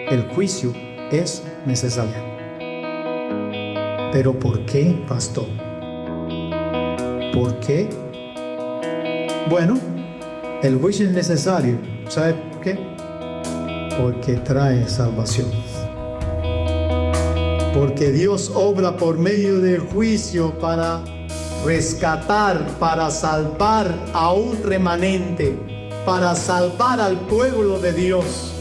el juicio es necesario. ¿Pero por qué, pastor? ¿Por qué? Bueno, el juicio es necesario. ¿Sabe por qué? Porque trae salvación. Porque Dios obra por medio del juicio para rescatar, para salvar a un remanente, para salvar al pueblo de Dios.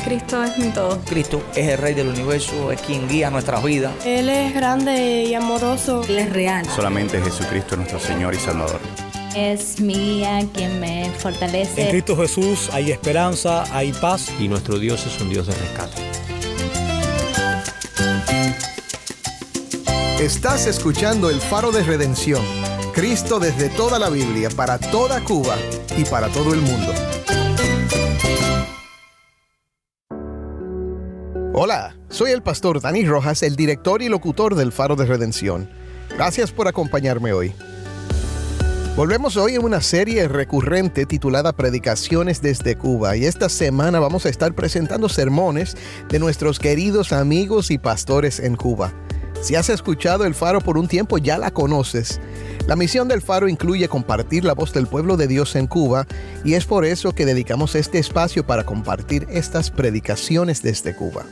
Cristo es mi todo. Cristo es el Rey del universo, es quien guía nuestras vidas. Él es grande y amoroso. Él es real. Solamente Jesucristo es nuestro Señor y Salvador. Es mi guía quien me fortalece. En Cristo Jesús hay esperanza, hay paz. Y nuestro Dios es un Dios de rescate. Estás escuchando El Faro de Redención. Cristo desde toda la Biblia, para toda Cuba y para todo el mundo. Hola, soy el pastor Dani Rojas, el director y locutor del Faro de Redención. Gracias por acompañarme hoy. Volvemos hoy en una serie recurrente titulada Predicaciones desde Cuba, y esta semana vamos a estar presentando sermones de nuestros queridos amigos y pastores en Cuba. Si has escuchado El Faro por un tiempo, ya la conoces. La misión del Faro incluye compartir la voz del pueblo de Dios en Cuba, y es por eso que dedicamos este espacio para compartir estas predicaciones desde Cuba.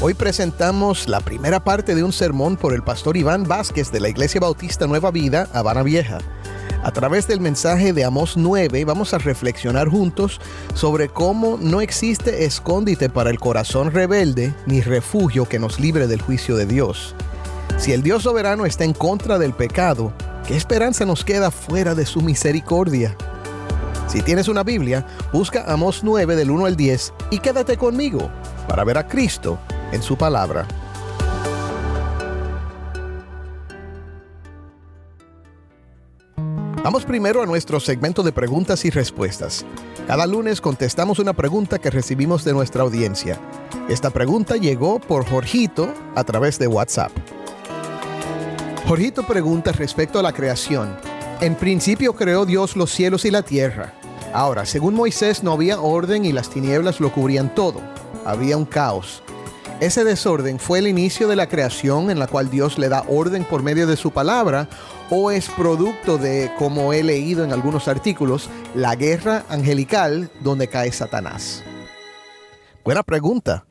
Hoy presentamos la primera parte de un sermón por el pastor Iván Vázquez de la Iglesia Bautista Nueva Vida, Habana Vieja. A través del mensaje de Amós 9 vamos a reflexionar juntos sobre cómo no existe escondite para el corazón rebelde ni refugio que nos libre del juicio de Dios. Si el Dios soberano está en contra del pecado, ¿qué esperanza nos queda fuera de su misericordia? Si tienes una Biblia, busca Amós 9 del 1 al 10 y quédate conmigo para ver a Cristo en su palabra. Vamos primero a nuestro segmento de preguntas y respuestas. Cada lunes contestamos una pregunta que recibimos de nuestra audiencia. Esta pregunta llegó por Jorgito a través de WhatsApp. Jorgito pregunta respecto a la creación. En principio creó Dios los cielos y la tierra. Ahora, según Moisés, no había orden y las tinieblas lo cubrían todo. Había un caos. ¿Ese desorden fue el inicio de la creación en la cual Dios le da orden por medio de su palabra, o es producto de, como he leído en algunos artículos, la guerra angelical donde cae Satanás? Buena pregunta.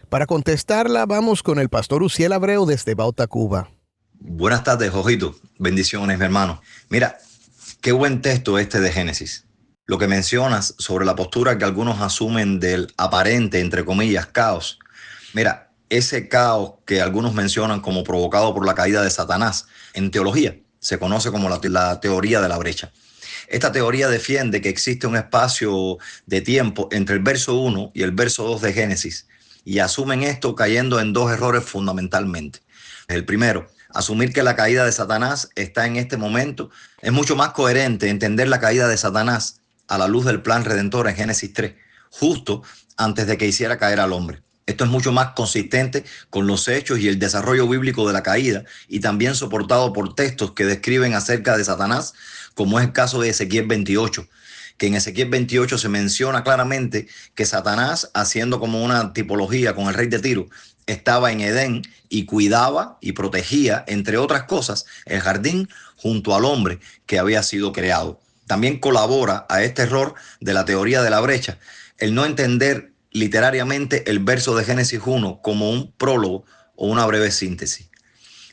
Para contestarla vamos con el pastor Uziel Abreu desde Bauta, Cuba. Buenas tardes, Jojito. Bendiciones, mi hermano. Mira, qué buen texto este de Génesis. Lo que mencionas sobre la postura que algunos asumen del aparente, entre comillas, caos. Mira, ese caos que algunos mencionan como provocado por la caída de Satanás, en teología se conoce como la teoría de la brecha. Esta teoría defiende que existe un espacio de tiempo entre el verso 1 y el verso 2 de Génesis, y asumen esto cayendo en dos errores fundamentalmente. El primero, asumir que la caída de Satanás está en este momento. Es mucho más coherente entender la caída de Satanás a la luz del plan redentor en Génesis 3, justo antes de que hiciera caer al hombre. Esto es mucho más consistente con los hechos y el desarrollo bíblico de la caída, y también soportado por textos que describen acerca de Satanás, como es el caso de Ezequiel 28, que en Ezequiel 28 se menciona claramente que Satanás, haciendo como una tipología con el rey de Tiro, estaba en Edén y cuidaba y protegía, entre otras cosas, el jardín junto al hombre que había sido creado. También colabora a este error de la teoría de la brecha el no entender literariamente el verso de Génesis 1 como un prólogo o una breve síntesis.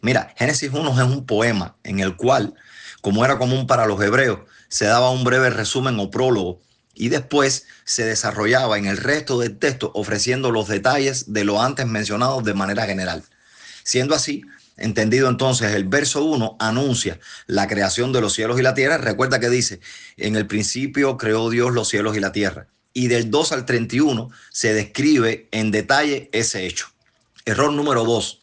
Mira, Génesis 1 es un poema en el cual, como era común para los hebreos, se daba un breve resumen o prólogo y después se desarrollaba en el resto del texto ofreciendo los detalles de lo antes mencionado de manera general. Siendo así, entendido entonces, el verso 1 anuncia la creación de los cielos y la tierra. Recuerda que dice, en el principio creó Dios los cielos y la tierra. Y del 2 al 31 se describe en detalle ese hecho. Error número 2,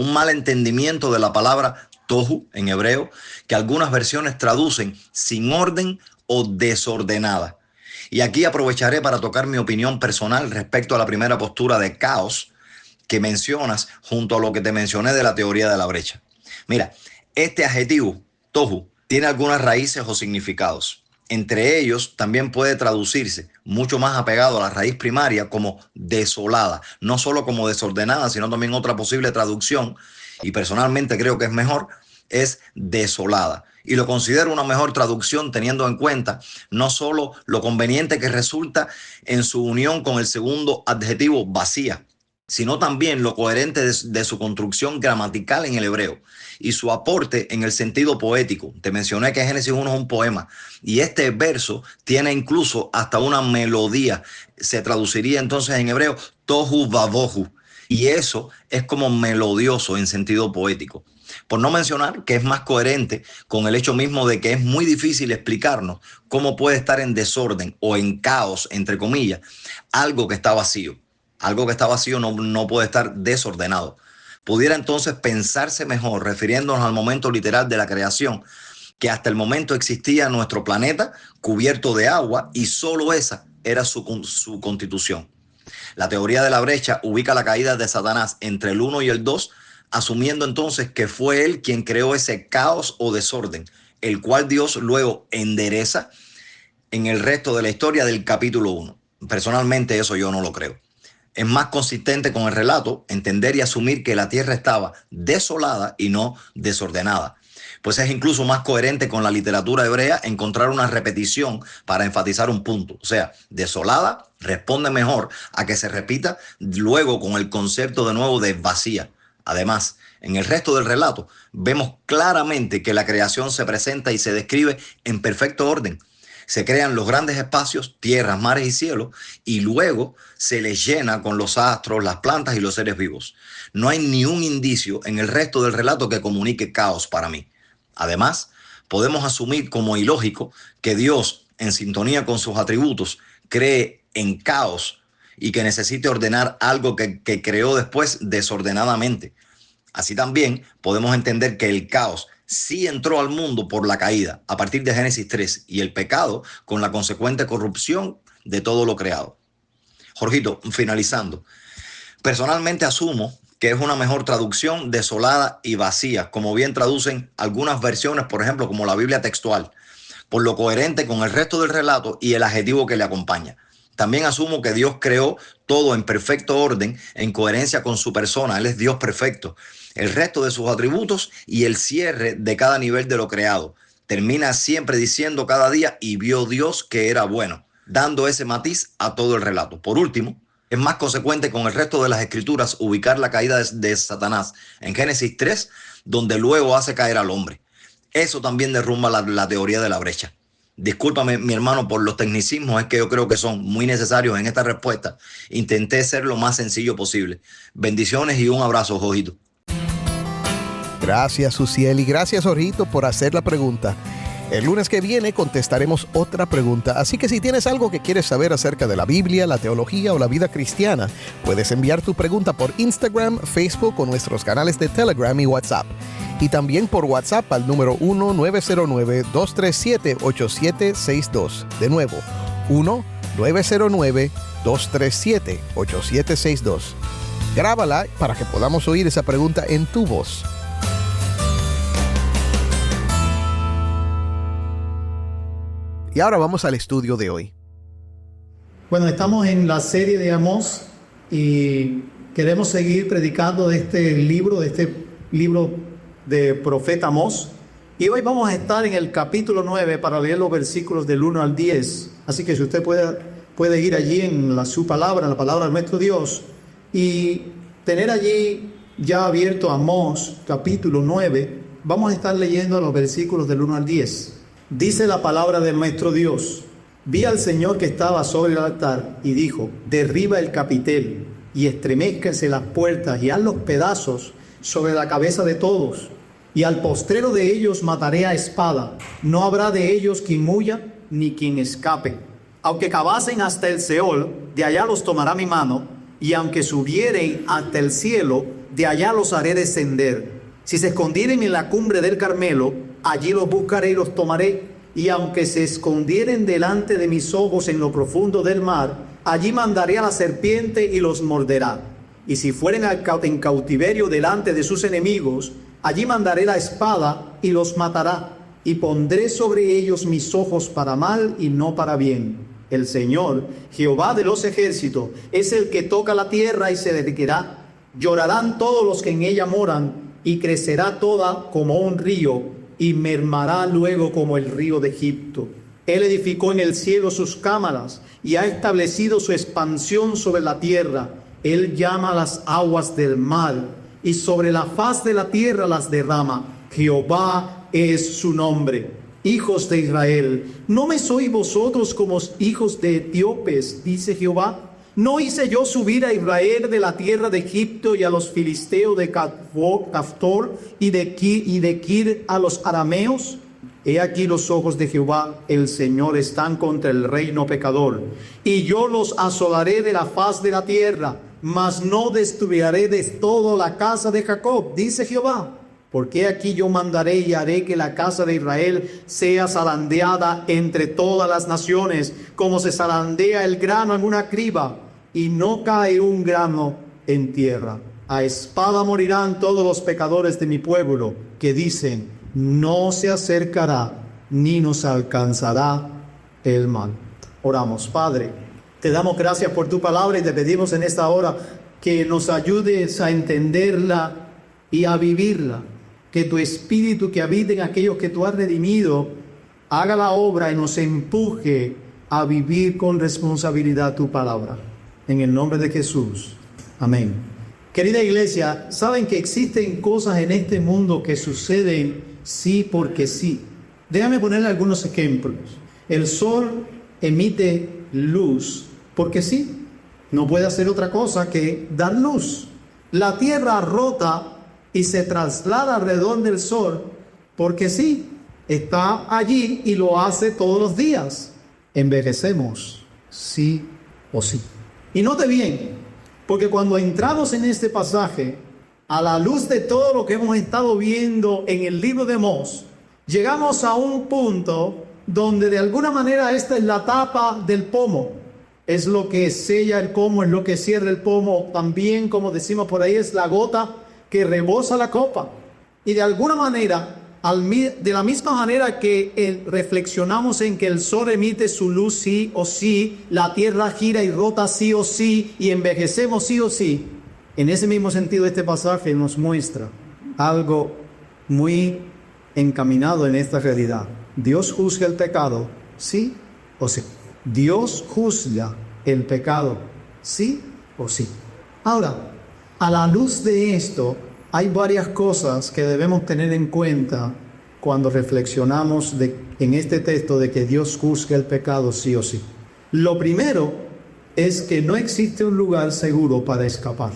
un mal entendimiento de la palabra tohu en hebreo, que algunas versiones traducen sin orden o desordenada. Y aquí aprovecharé para tocar mi opinión personal respecto a la primera postura de caos que mencionas junto a lo que te mencioné de la teoría de la brecha. Mira, este adjetivo, tohu, tiene algunas raíces o significados. Entre ellos también puede traducirse, mucho más apegado a la raíz primaria, como desolada. No solo como desordenada, sino también otra posible traducción, y personalmente creo que es mejor, es desolada. Y lo considero una mejor traducción teniendo en cuenta no solo lo conveniente que resulta en su unión con el segundo adjetivo, vacía, sino también lo coherente de su construcción gramatical en el hebreo y su aporte en el sentido poético. Te mencioné que Génesis 1 es un poema y este verso tiene incluso hasta una melodía. Se traduciría entonces en hebreo tohu vavohu, y eso es como melodioso en sentido poético. Por no mencionar que es más coherente con el hecho mismo de que es muy difícil explicarnos cómo puede estar en desorden o en caos, entre comillas, algo que está vacío. Algo que está vacío no puede estar desordenado. Pudiera entonces pensarse mejor, refiriéndonos al momento literal de la creación, que hasta el momento existía nuestro planeta cubierto de agua y solo esa era su constitución. La teoría de la brecha ubica la caída de Satanás entre el 1 y el 2, asumiendo entonces que fue él quien creó ese caos o desorden, el cual Dios luego endereza en el resto de la historia del capítulo 1. Personalmente eso yo no lo creo. Es más consistente con el relato entender y asumir que la tierra estaba desolada y no desordenada. Pues es incluso más coherente con la literatura hebrea encontrar una repetición para enfatizar un punto. O sea, desolada responde mejor a que se repita luego con el concepto de nuevo de vacía. Además, en el resto del relato vemos claramente que la creación se presenta y se describe en perfecto orden. Se crean los grandes espacios, tierras, mares y cielos, y luego se les llena con los astros, las plantas y los seres vivos. No hay ni un indicio en el resto del relato que comunique caos para mí. Además, podemos asumir como ilógico que Dios, en sintonía con sus atributos, cree en caos y que necesite ordenar algo que creó después desordenadamente. Así también podemos entender que el caos sí entró al mundo por la caída a partir de Génesis 3 y el pecado con la consecuente corrupción de todo lo creado. Jorgito, finalizando, personalmente asumo que es una mejor traducción desolada y vacía, como bien traducen algunas versiones, por ejemplo, como la Biblia textual, por lo coherente con el resto del relato y el adjetivo que le acompaña. También asumo que Dios creó todo en perfecto orden, en coherencia con su persona. Él es Dios perfecto. El resto de sus atributos y el cierre de cada nivel de lo creado. Termina siempre diciendo cada día, y vio Dios que era bueno, dando ese matiz a todo el relato. Por último, es más consecuente con el resto de las escrituras ubicar la caída de Satanás en Génesis 3, donde luego hace caer al hombre. Eso también derrumba la teoría de la brecha. Discúlpame, mi hermano, por los tecnicismos, es que yo creo que son muy necesarios en esta respuesta. Intenté ser lo más sencillo posible. Bendiciones y un abrazo, Jorgito. Gracias, Suciel, y gracias, Jorgito, por hacer la pregunta. El lunes que viene contestaremos otra pregunta, así que si tienes algo que quieres saber acerca de la Biblia, la teología o la vida cristiana, puedes enviar tu pregunta por Instagram, Facebook o nuestros canales de Telegram y WhatsApp. Y también por WhatsApp al número 1-909-237-8762. De nuevo, 1-909-237-8762. Grábala para que podamos oír esa pregunta en tu voz. Y ahora vamos al estudio de hoy. Bueno, estamos en la serie de Amós y queremos seguir predicando de este libro de profeta Amós. Y hoy vamos a estar en el capítulo 9 para leer los versículos del 1 al 10. Así que si usted puede ir allí en su palabra, en la palabra de nuestro Dios, y tener allí ya abierto Amós, capítulo 9, vamos a estar leyendo los versículos del 1 al 10. Dice la palabra de nuestro Dios: vi al Señor que estaba sobre el altar y dijo: derriba el capitel y estremezcanse las puertas y haz los pedazos sobre la cabeza de todos. Y al postrero de ellos mataré a espada. No habrá de ellos quien huya ni quien escape. Aunque cavasen hasta el Seol, de allá los tomará mi mano. Y aunque subieren hasta el cielo, de allá los haré descender. Si se escondieren en la cumbre del Carmelo, allí los buscaré y los tomaré. Y aunque se escondieren delante de mis ojos en lo profundo del mar, allí mandaré a la serpiente y los morderá. Y si fueren en cautiverio delante de sus enemigos, Allí mandaré la espada y los matará, y pondré sobre ellos mis ojos para mal y no para bien. El Señor, Jehová de los ejércitos, es el que toca la tierra y se derretirá. Llorarán todos los que en ella moran, y crecerá toda como un río, y mermará luego como el río de Egipto. Él edificó en el cielo sus cámaras, y ha establecido su expansión sobre la tierra. Él llama las aguas del mar, y sobre la faz de la tierra las derrama. Jehová es su nombre. Hijos de Israel, ¿no me sois vosotros como hijos de etíopes? Dice Jehová. ¿No hice yo subir a Israel de la tierra de Egipto y a los filisteos de Caftor y de Kir a los arameos? He aquí los ojos de Jehová, el Señor, están contra el reino pecador, y yo los asolaré de la faz de la tierra, mas no destruiré de todo la casa de Jacob, dice Jehová. Porque aquí yo mandaré y haré que la casa de Israel sea zarandeada entre todas las naciones, como se zarandea el grano en una criba, y no cae un grano en tierra. A espada morirán todos los pecadores de mi pueblo, que dicen, no se acercará ni nos alcanzará el mal. Oramos. Padre, te damos gracias por tu palabra y te pedimos en esta hora que nos ayudes a entenderla y a vivirla. Que tu espíritu que habita en aquellos que tú has redimido haga la obra y nos empuje a vivir con responsabilidad tu palabra. En el nombre de Jesús. Amén. Querida iglesia, saben que existen cosas en este mundo que suceden sí porque sí. Déjame ponerle algunos ejemplos. El sol emite luz porque sí. No puede hacer otra cosa que dar luz. La tierra rota y se traslada alrededor del sol porque sí. Está allí y lo hace todos los días. Envejecemos, sí o sí. Y note bien, porque cuando entramos en este pasaje, a la luz de todo lo que hemos estado viendo en el libro de Amós, llegamos a un punto donde de alguna manera esta es la tapa del pomo. Es lo que sella el pomo, es lo que cierra el pomo. También, como decimos por ahí, es la gota que rebosa la copa. Y de alguna manera, de la misma manera que reflexionamos en que el sol emite su luz sí o sí, la tierra gira y rota sí o sí, y envejecemos sí o sí, en ese mismo sentido este pasaje nos muestra algo muy encaminado en esta realidad. Dios juzga el pecado, sí o sí. Dios juzga el pecado, sí o sí. Ahora, a la luz de esto, hay varias cosas que debemos tener en cuenta cuando reflexionamos en este texto de que Dios juzga el pecado sí o sí. Lo primero es que no existe un lugar seguro para escapar.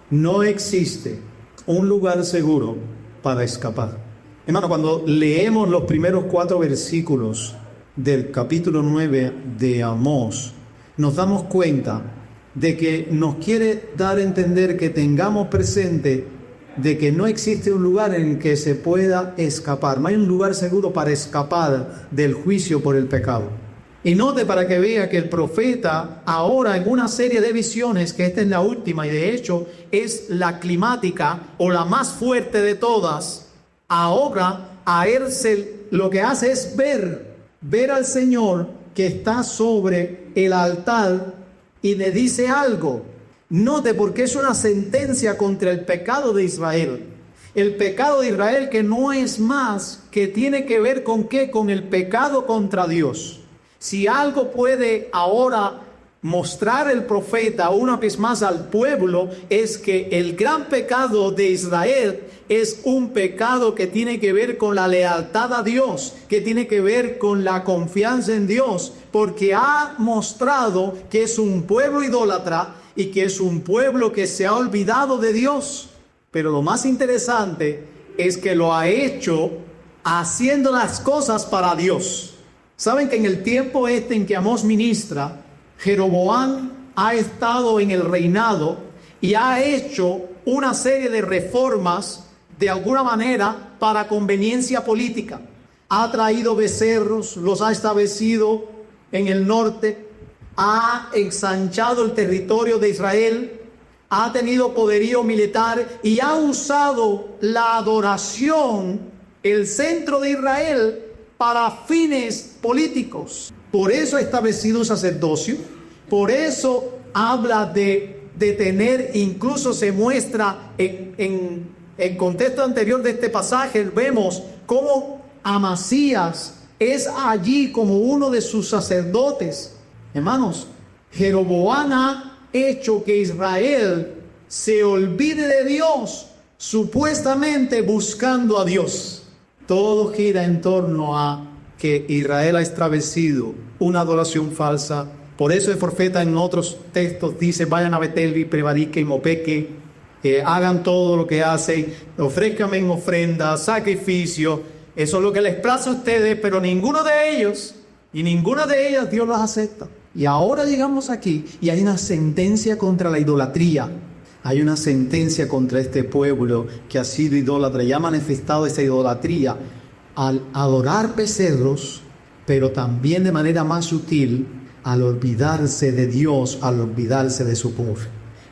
No existe un lugar seguro para escapar. Hermano, cuando leemos los primeros 4 versículos del capítulo 9 de Amós, nos damos cuenta de que nos quiere dar a entender que tengamos presente de que no existe un lugar en que se pueda escapar. No hay un lugar seguro para escapar del juicio por el pecado. Y note para que vea que el profeta ahora en una serie de visiones, que esta es la última y de hecho es la climática o la más fuerte de todas, ahora a él lo que hace es ver al Señor que está sobre el altar y le dice algo. Note, porque es una sentencia contra el pecado de Israel. El pecado de Israel que no es más que tiene que ver con ¿qué? Con el pecado contra Dios. Si algo puede ahora mostrar el profeta una vez más al pueblo, es que el gran pecado de Israel es un pecado que tiene que ver con la lealtad a Dios, que tiene que ver con la confianza en Dios, porque ha mostrado que es un pueblo idólatra y que es un pueblo que se ha olvidado de Dios. Pero lo más interesante es que lo ha hecho haciendo las cosas para Dios. Saben que en el tiempo en que Amós ministra, Jeroboam ha estado en el reinado y ha hecho una serie de reformas de alguna manera para conveniencia política. Ha traído becerros, los ha establecido en el norte, ha ensanchado el territorio de Israel, ha tenido poderío militar y ha usado la adoración, el centro de Israel, para fines políticos. Por eso ha establecido un sacerdocio, por eso habla de tener, incluso se muestra en contexto anterior de este pasaje, vemos cómo Amasías es allí como uno de sus sacerdotes. Hermanos, Jeroboam ha hecho que Israel se olvide de Dios, supuestamente buscando a Dios. Todo gira en torno a que Israel ha establecido una adoración falsa. Por eso el profeta en otros textos dice: vayan a Betel y prevariquen o pequen, hagan todo lo que hacen, ofrézcanme en ofrenda, sacrificio. Eso es lo que les place a ustedes, pero ninguno de ellos y ninguna de ellas Dios las acepta. Y ahora llegamos aquí y hay una sentencia contra la idolatría. Hay una sentencia contra este pueblo que ha sido idólatra y ha manifestado esa idolatría al adorar becerros, pero también de manera más sutil al olvidarse de Dios, al olvidarse de su pueblo.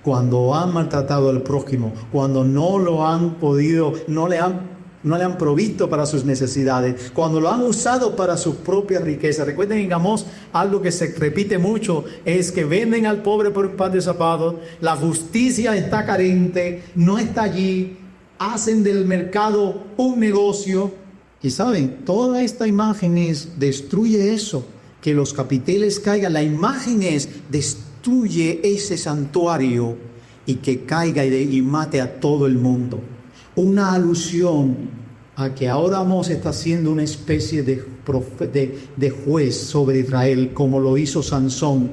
Cuando han maltratado al prójimo, cuando no lo han podido, no le han provisto para sus necesidades, cuando lo han usado para sus propias riquezas. Recuerden en Amós, algo que se repite mucho es que venden al pobre por un par de zapatos, la justicia está carente, no está allí, hacen del mercado un negocio. Y saben, toda esta imagen destruye eso, que los capiteles caigan. La imagen es: destruye ese santuario y que caiga y mate a todo el mundo. Una alusión a que ahora Amós está siendo una especie de juez sobre Israel, como lo hizo Sansón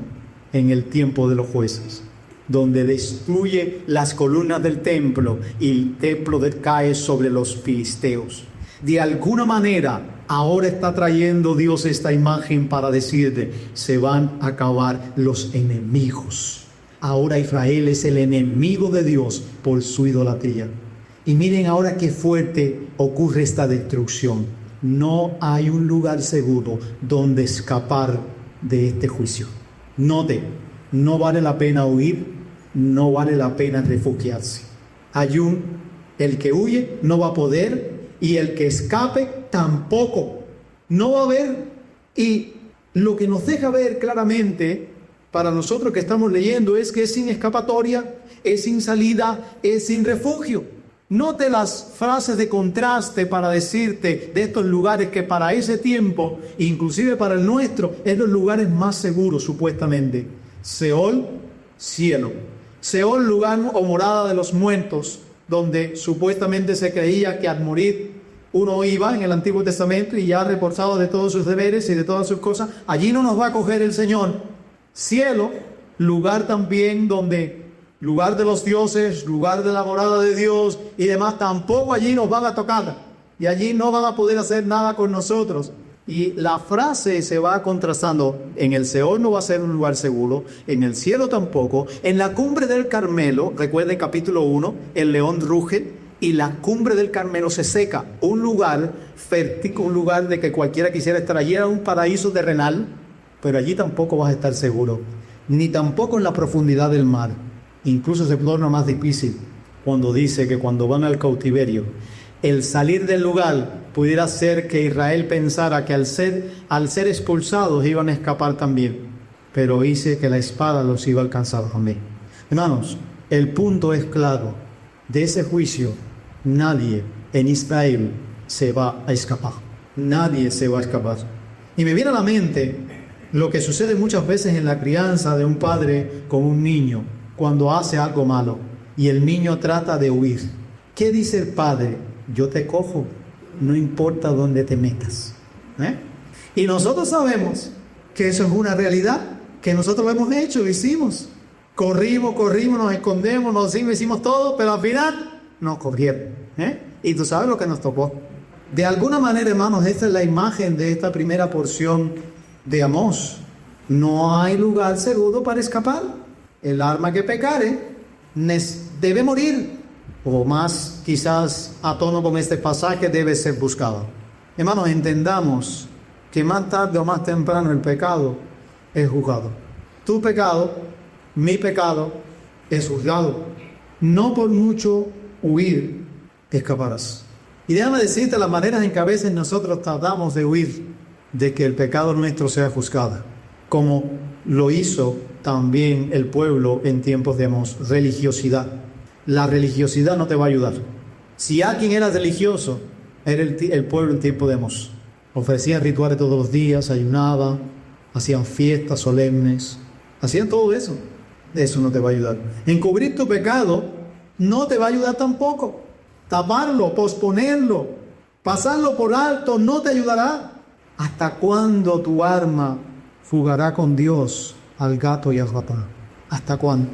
en el tiempo de los jueces, donde destruye las columnas del templo y el templo cae sobre los filisteos. De alguna manera, ahora está trayendo Dios esta imagen para decirte: se van a acabar los enemigos. Ahora Israel es el enemigo de Dios por su idolatría. Y miren ahora qué fuerte ocurre esta destrucción. No hay un lugar seguro donde escapar de este juicio. Note, no vale la pena huir, no vale la pena refugiarse. El que huye no va a poder, y el que escape tampoco. No va a haber. Y lo que nos deja ver claramente para nosotros que estamos leyendo es que es sin escapatoria, es sin salida, es sin refugio. Note las frases de contraste para decirte de estos lugares que para ese tiempo, inclusive para el nuestro, es los lugares más seguros supuestamente. Seol, cielo. Seol, lugar o morada de los muertos, donde supuestamente se creía que al morir uno iba en el Antiguo Testamento y ya reposado de todos sus deberes y de todas sus cosas. Allí no nos va a acoger el Señor. Cielo, lugar también lugar de los dioses, lugar de la morada de Dios y demás, tampoco allí nos van a tocar. Y allí no van a poder hacer nada con nosotros. Y la frase se va contrastando. En el Seol no va a ser un lugar seguro, en el cielo tampoco. En la cumbre del Carmelo, recuerden capítulo 1, el león ruge y la cumbre del Carmelo se seca. Un lugar fértil, un lugar de que cualquiera quisiera estar. Allí era un paraíso terrenal, pero allí tampoco vas a estar seguro. Ni tampoco en la profundidad del mar. Incluso se torna más difícil cuando dice que cuando van al cautiverio, el salir del lugar pudiera ser que Israel pensara que al ser expulsados iban a escapar también. Pero dice que la espada los iba a alcanzar también. Hermanos, el punto es claro. De ese juicio, nadie en Israel se va a escapar. Nadie se va a escapar. Y me viene a la mente lo que sucede muchas veces en la crianza de un padre con un niño cuando hace algo malo y el niño trata de huir. ¿Qué dice el padre? Yo te cojo, no importa dónde te metas. Y nosotros sabemos que eso es una realidad, que nosotros lo hemos hecho, lo hicimos. Corrimos, nos escondemos, nos hicimos todo, pero al final nos cogieron. Y tú sabes lo que nos tocó. De alguna manera, hermanos, esta es la imagen de esta primera porción de Amós. No hay lugar seguro para escapar. El alma que pecare debe morir, o más quizás a tono con este pasaje, debe ser buscada. Hermanos, entendamos que más tarde o más temprano el pecado es juzgado. Tu pecado, mi pecado es juzgado. No por mucho huir, escaparás. Y déjame decirte las maneras en que a veces nosotros tratamos de huir de que el pecado nuestro sea juzgado, como lo hizo también el pueblo en tiempos de religiosidad. La religiosidad no te va a ayudar. Si alguien era religioso, era el pueblo en tiempo de Amós. Ofrecían rituales todos los días, ayunaban, hacían fiestas solemnes, hacían todo eso. Eso no te va a ayudar. Encubrir tu pecado no te va a ayudar tampoco. Taparlo, posponerlo, pasarlo por alto no te ayudará. ¿Hasta cuándo tu alma fugará con Dios al gato y al ratón? ¿Hasta cuándo?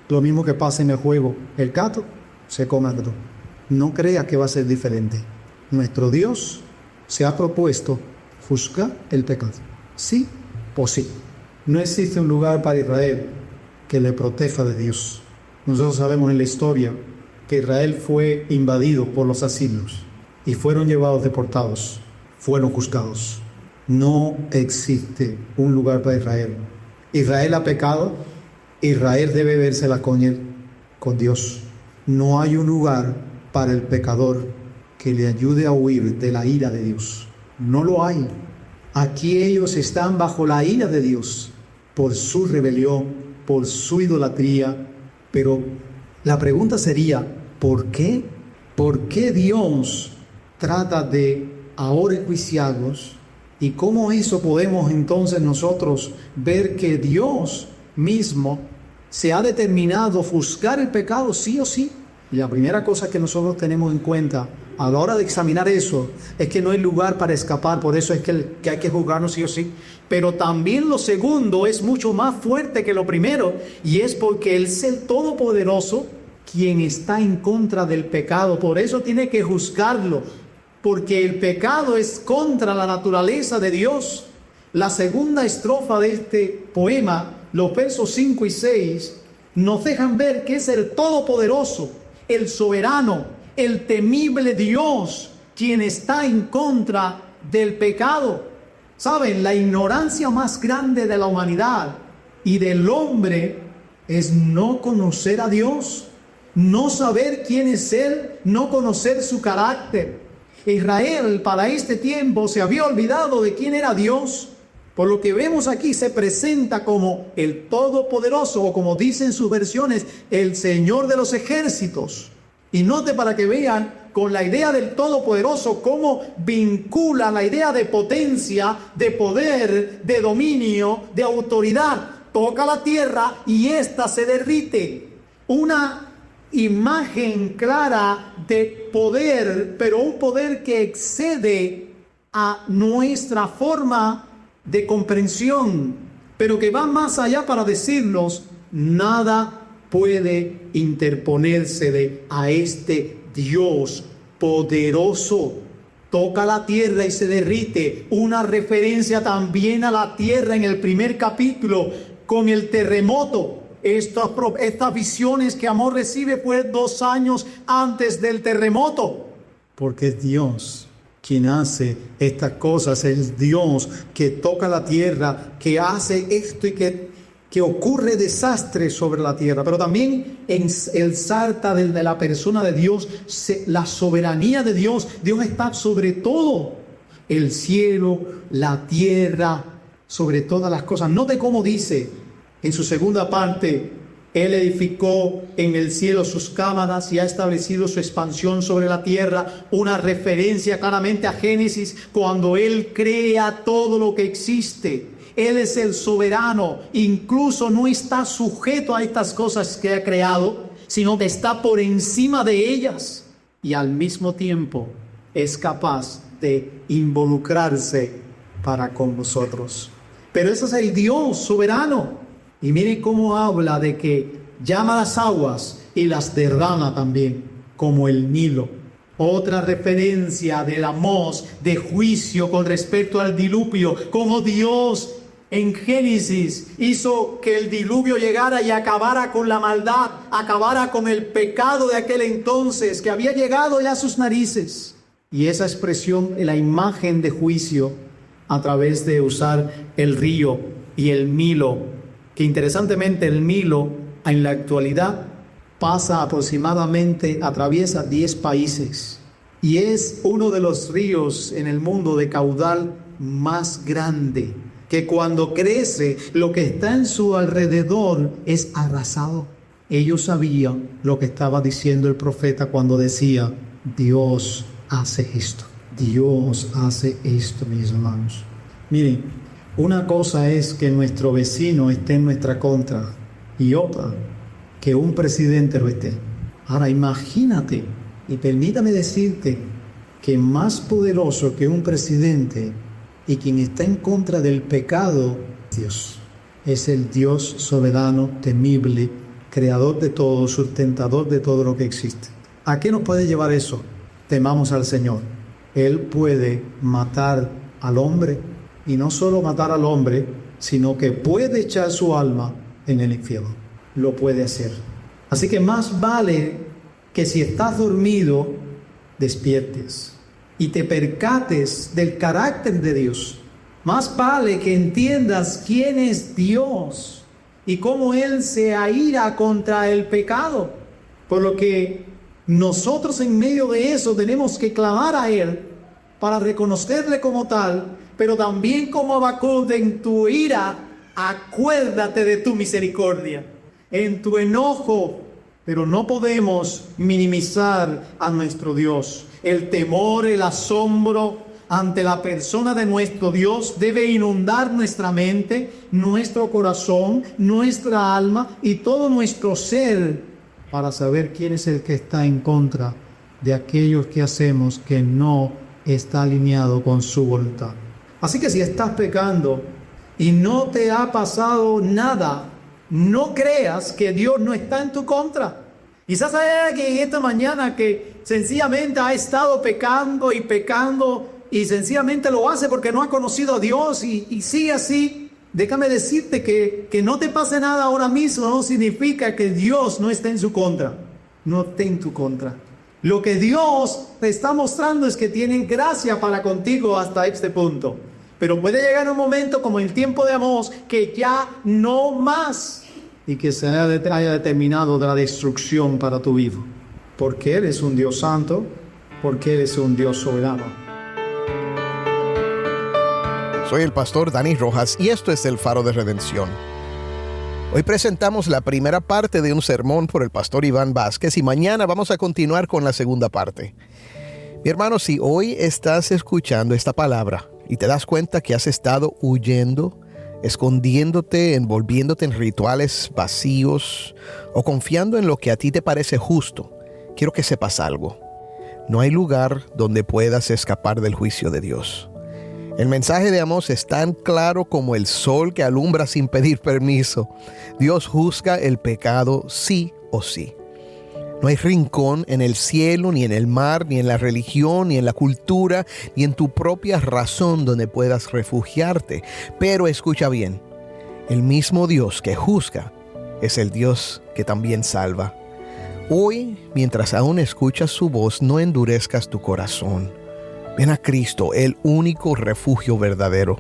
Lo mismo que pasa en el juego. El gato se come al gato. No creas que va a ser diferente. Nuestro Dios se ha propuesto juzgar el pecado. Sí o sí. No existe un lugar para Israel que le proteja de Dios. Nosotros sabemos en la historia que Israel fue invadido por los asirios y fueron llevados deportados, fueron juzgados. No existe un lugar para Israel. Israel ha pecado, Israel debe vérsela con él, con Dios. No hay un lugar para el pecador que le ayude a huir de la ira de Dios. No lo hay. Aquí ellos están bajo la ira de Dios por su rebelión, por su idolatría. Pero la pregunta sería, ¿por qué? ¿Por qué Dios trata de ahora enjuiciarlos? ¿Y cómo eso podemos entonces nosotros ver que Dios mismo se ha determinado juzgar el pecado sí o sí? Y la primera cosa que nosotros tenemos en cuenta a la hora de examinar eso es que no hay lugar para escapar, por eso es que hay que juzgarnos sí o sí. Pero también lo segundo es mucho más fuerte que lo primero, y es porque Él es el Todopoderoso quien está en contra del pecado. Por eso tiene que juzgarlo, porque el pecado es contra la naturaleza de Dios. La segunda estrofa de este poema, los versos 5 y 6, nos dejan ver que es el Todopoderoso, el soberano, el temible Dios, quien está en contra del pecado. ¿Saben? La ignorancia más grande de la humanidad y del hombre es no conocer a Dios, no saber quién es Él, no conocer su carácter. Israel para este tiempo se había olvidado de quién era Dios. Por lo que vemos aquí se presenta como el Todopoderoso, o como dicen sus versiones, el Señor de los ejércitos. Y note, para que vean con la idea del Todopoderoso cómo vincula la idea de potencia, de poder, de dominio, de autoridad. Toca la tierra y ésta se derrite. Una imagen clara de poder, pero un poder que excede a nuestra forma de comprensión, pero que va más allá para decirnos: nada puede interponérsele a este Dios poderoso. Toca la tierra y se derrite. Una referencia también a la tierra en el primer capítulo con el terremoto. Estas visiones que Amós recibe fue 2 años antes del terremoto. Porque es Dios quien hace estas cosas, es Dios que toca la tierra, que hace esto y que ocurre desastre sobre la tierra. Pero también exalta de la persona de Dios, la soberanía de Dios. Dios está sobre todo, el cielo, la tierra, sobre todas las cosas. Note cómo dice en su segunda parte: Él edificó en el cielo sus cámaras y ha establecido su expansión sobre la tierra. Una referencia claramente a Génesis, cuando Él crea todo lo que existe. Él es el soberano, incluso no está sujeto a estas cosas que ha creado, sino que está por encima de ellas. Y al mismo tiempo es capaz de involucrarse para con nosotros. Pero ese es el Dios soberano. Y miren cómo habla de que llama las aguas y las derrama también, como el Nilo. Otra referencia del Amós de juicio con respecto al diluvio, como Dios en Génesis hizo que el diluvio llegara y acabara con la maldad, acabara con el pecado de aquel entonces que había llegado ya a sus narices. Y esa expresión, la imagen de juicio, a través de usar el río y el Nilo, que interesantemente el Nilo en la actualidad pasa aproximadamente, atraviesa 10 países y es uno de los ríos en el mundo de caudal más grande, que cuando crece lo que está en su alrededor es arrasado. Ellos sabían lo que estaba diciendo el profeta cuando decía: Dios hace esto, Dios hace esto, mis hermanos. Miren, una cosa es que nuestro vecino esté en nuestra contra y otra que un presidente lo esté. Ahora imagínate, y permítame decirte que más poderoso que un presidente y quien está en contra del pecado, Dios. Es el Dios soberano, temible, creador de todo, sustentador de todo lo que existe. ¿A qué nos puede llevar eso? Temamos al Señor. Él puede matar al hombre, y no solo matar al hombre, sino que puede echar su alma en el infierno. Lo puede hacer. Así que más vale que si estás dormido, despiertes y te percates del carácter de Dios. Más vale que entiendas quién es Dios y cómo Él se aira contra el pecado. Por lo que nosotros en medio de eso tenemos que clamar a Él para reconocerle como tal, pero también como Habacuc, en tu ira, acuérdate de tu misericordia. En tu enojo, pero no podemos minimizar a nuestro Dios. El temor, el asombro ante la persona de nuestro Dios debe inundar nuestra mente, nuestro corazón, nuestra alma y todo nuestro ser para saber quién es el que está en contra de aquellos que hacemos que no está alineado con su voluntad. Así que si estás pecando y no te ha pasado nada, no creas que Dios no está en tu contra. Quizás hay alguien esta mañana que sencillamente ha estado pecando y sencillamente lo hace porque no ha conocido a Dios y sigue así. Déjame decirte que no te pase nada ahora mismo no significa que Dios no esté en su contra. No esté en tu contra. Lo que Dios te está mostrando es que tiene gracia para contigo hasta este punto. Pero puede llegar un momento como el tiempo de Amós que ya no más y que se haya determinado de la destrucción para tu vida. Porque Él es un Dios santo, porque Él es un Dios soberano. Soy el pastor Dani Rojas y esto es el Faro de Redención. Hoy presentamos la primera parte de un sermón por el pastor Iván Vázquez y mañana vamos a continuar con la segunda parte. Mi hermano, si hoy estás escuchando esta palabra y te das cuenta que has estado huyendo, escondiéndote, envolviéndote en rituales vacíos o confiando en lo que a ti te parece justo, quiero que sepas algo. No hay lugar donde puedas escapar del juicio de Dios. El mensaje de Amós es tan claro como el sol que alumbra sin pedir permiso. Dios juzga el pecado sí o sí. No hay rincón en el cielo, ni en el mar, ni en la religión, ni en la cultura, ni en tu propia razón donde puedas refugiarte. Pero escucha bien, el mismo Dios que juzga es el Dios que también salva. Hoy, mientras aún escuchas su voz, no endurezcas tu corazón. Ven a Cristo, el único refugio verdadero.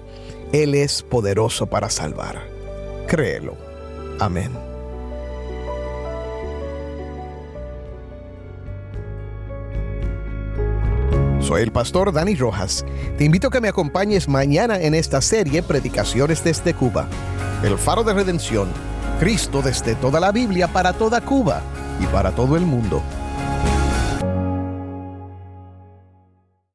Él es poderoso para salvar. Créelo. Amén. Soy el pastor Dani Rojas. Te invito a que me acompañes mañana en esta serie Predicaciones desde Cuba. El Faro de Redención. Cristo desde toda la Biblia para toda Cuba y para todo el mundo.